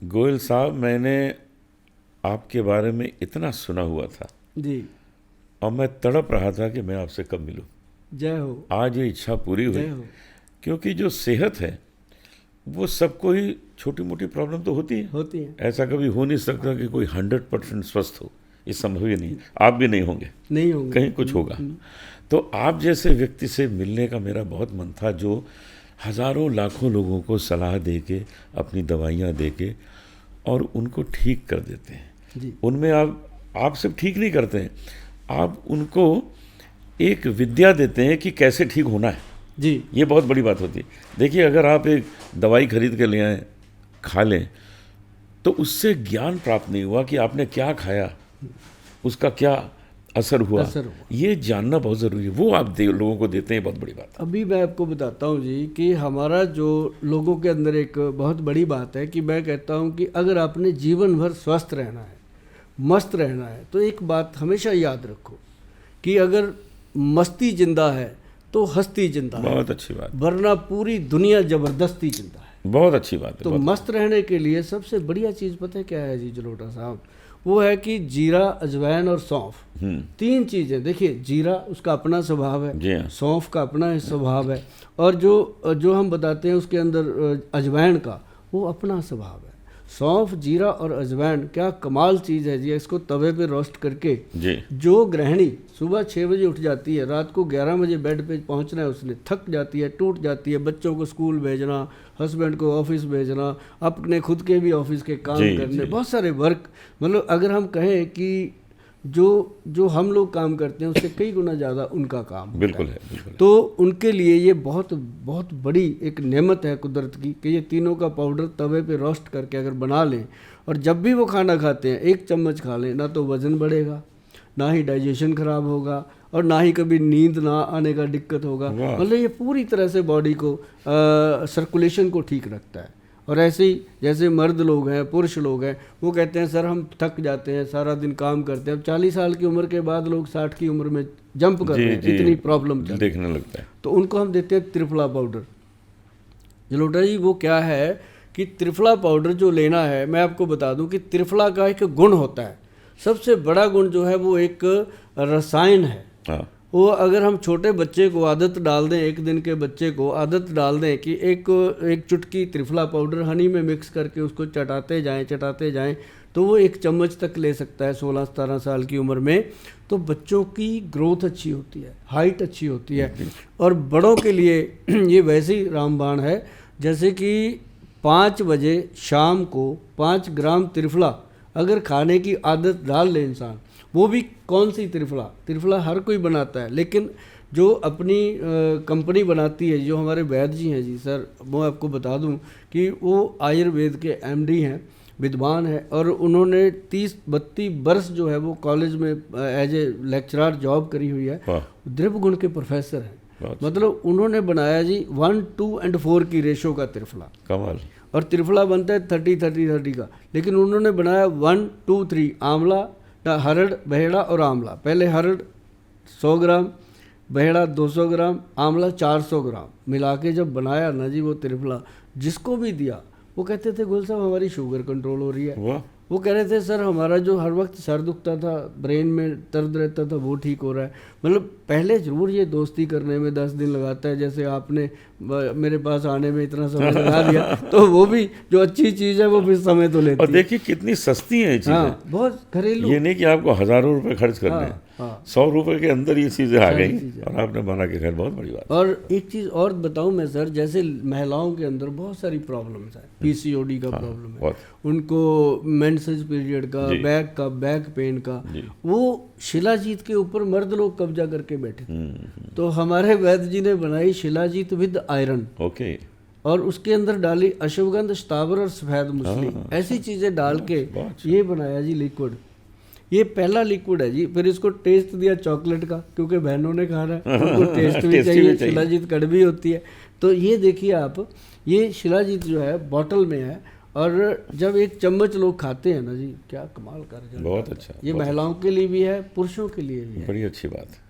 गोयल साहब, मैंने आपके बारे में इतना सुना हुआ था जी। और मैं तड़प रहा था कि मैं आपसे कब मिलूं। जय हो। आज ये इच्छा पूरी हुई, जय हो। क्योंकि जो सेहत है वो सबको ही छोटी मोटी प्रॉब्लम तो होती है। होती है। ऐसा कभी हो नहीं सकता कि कोई 100% स्वस्थ हो, ये संभव ही नहीं। आप भी नहीं होंगे, नहीं होंगे। कहीं कुछ होगा। तो आप जैसे व्यक्ति से मिलने का मेरा बहुत मन था, जो हज़ारों लाखों लोगों को सलाह दे के, अपनी दवाइयाँ दे के और उनको ठीक कर देते हैं। जी। उनमें आप सिर्फ ठीक नहीं करते हैं, आप उनको एक विद्या देते हैं कि कैसे ठीक होना है। जी। ये बहुत बड़ी बात होती है। देखिए, अगर आप एक दवाई खरीद के ले आए, खा लें, तो उससे ज्ञान प्राप्त नहीं हुआ कि आपने क्या खाया, उसका क्या असर हुआ। ये जानना बहुत ज़रूरी है। वो आप लोगों को देते हैं, बहुत बड़ी बात है। अभी मैं आपको बताता हूँ जी कि हमारा जो लोगों के अंदर एक बहुत बड़ी बात है कि मैं कहता हूँ कि अगर आपने जीवन भर स्वस्थ रहना है, मस्त रहना है, तो एक बात हमेशा याद रखो कि अगर मस्ती जिंदा है तो हस्ती जिंदा है। बहुत अच्छी बात, वरना पूरी दुनिया जबरदस्ती जिंदा है। बहुत अच्छी बात है। तो मस्त रहने के लिए सबसे बढ़िया चीज़ पता है क्या है जी जलोटा साहब? वो है कि जीरा, अजवाइन और सौंफ, तीन चीज़ें। देखिए, जीरा उसका अपना स्वभाव है, सौंफ का अपना स्वभाव है, और जो हम बताते हैं उसके अंदर अजवाइन का वो अपना स्वभाव है। सौंफ, जीरा और अजवाइन क्या कमाल चीज़ है जी। इसको तवे पे रोस्ट करके जी। जो गृहिणी सुबह 6 बजे उठ जाती है, रात को 11 बजे बेड पे पहुंचना है, उसने थक जाती है, टूट जाती है, बच्चों को स्कूल भेजना, हस्बैंड को ऑफिस भेजना, अपने खुद के भी ऑफिस के काम करने, बहुत सारे वर्क, मतलब अगर हम कहें कि जो हम लोग काम करते हैं उससे कई गुना ज़्यादा उनका काम बिल्कुल है, बिल्कुल है। तो उनके लिए ये बहुत बहुत बड़ी एक नेमत है कुदरत की कि ये तीनों का पाउडर तवे पे रोस्ट करके अगर बना लें और जब भी वो खाना खाते हैं 1 चम्मच खा लें, ना तो वज़न बढ़ेगा, ना ही डाइजेशन खराब होगा, और ना ही कभी नींद ना आने का दिक्कत होगा। मतलब ये पूरी तरह से बॉडी को सर्कुलेशन को ठीक रखता है। और ऐसे ही जैसे मर्द लोग हैं, पुरुष लोग हैं, वो कहते हैं सर हम थक जाते हैं, सारा दिन काम करते हैं। अब 40 साल की उम्र के बाद लोग 60 की उम्र में जंप कर रहे हैं, इतनी प्रॉब्लम देखने लगता है। तो उनको हम देते हैं त्रिफला पाउडर। जलोटा जी, वो क्या है कि त्रिफला पाउडर जो लेना है, मैं आपको बता दूं कि त्रिफला का एक गुण होता है, सबसे बड़ा गुण जो है वो एक रसायन है। वो अगर हम छोटे बच्चे को आदत डाल दें, 1 दिन के बच्चे को आदत डाल दें कि एक चुटकी त्रिफला पाउडर हनी में मिक्स करके उसको चटाते जाएं, तो वो 1 चम्मच तक ले सकता है 16-17 साल की उम्र में। तो बच्चों की ग्रोथ अच्छी होती है, हाइट अच्छी होती है। और बड़ों के लिए ये वैसे ही रामबाण है, जैसे कि 5 बजे शाम को 5 ग्राम त्रिफला अगर खाने की आदत डाल ले इंसान, वो भी कौन सी त्रिफला हर कोई बनाता है, लेकिन जो अपनी कंपनी बनाती है, जो हमारे वैद्य जी हैं जी सर, वो आपको बता दूं कि वो आयुर्वेद के एमडी हैं, विद्वान है, और उन्होंने 30-32 वर्ष जो है वो कॉलेज में एज ए लेक्चरर जॉब करी हुई है। द्रव्य गुण के प्रोफेसर हैं। मतलब उन्होंने बनाया जी 1, 2 और 4 की रेशो का त्रिफला, कमाल। और त्रिफला बनता है 30-30-30 का, लेकिन उन्होंने बनाया 1, 2, 3 आंवला, हरड़, बहेड़ा और आंवला। पहले हरड़ 100 ग्राम, बहेड़ा 200 ग्राम, आंवला 400 ग्राम मिला के जब बनाया ना जी वो त्रिफला, जिसको भी दिया वो कहते थे गोयल साहब हमारी शुगर कंट्रोल हो रही है। वो कह रहे थे सर हमारा जो हर वक्त सर दुखता था, ब्रेन में दर्द रहता था, वो ठीक हो रहा है। मतलब पहले जरूर ये दोस्ती करने में 10 दिन लगाता है, जैसे आपने मेरे पास आने में इतना समय लगा दिया, तो वो भी जो अच्छी चीज़ है वो भी समय तो लेती है। और देखिए कितनी सस्ती है ये चीज़ें। हाँ, बहुत घरेलू। ये नहीं कि आपको हज़ारों रुपए खर्च करने हैं, 100 रुपए के अंदर ये चीज़ें आ गई और आपने बना के खाया, बहुत बड़ी बात। और एक चीज़ और बताऊं मैं सर, जैसे महिलाओं के अंदर बहुत सारी प्रॉब्लम्स हैं, पीसीओडी का प्रॉब्लम है, उनको मेंसेस पीरियड का, बैक पेन का, वो शिलाजीत के ऊपर मर्द लोग कब्जा करके बैठे थे। तो हमारे वैद्य जी ने बनाई शिलाजीत विद आयरन। ओके। और उसके अंदर डाली अश्वगंध, स्थावर और सफेद मूसली, ऐसी चीज़ें डाल के ये बनाया जी लिक्विड। ये पहला लिक्विड है जी। फिर इसको टेस्ट दिया चॉकलेट का, क्योंकि बहनों ने खाना है, उनको टेस्ट भी चाहिए, शिलाजीत कड़वी होती है। तो ये देखिए आप, ये शिलाजीत जो है बॉटल में है, और जब 1 चम्मच लोग खाते हैं ना जी, क्या कमाल कर जाता है। बहुत अच्छा। ये महिलाओं के लिए भी है, पुरुषों के लिए भी है। बड़ी अच्छी बात है।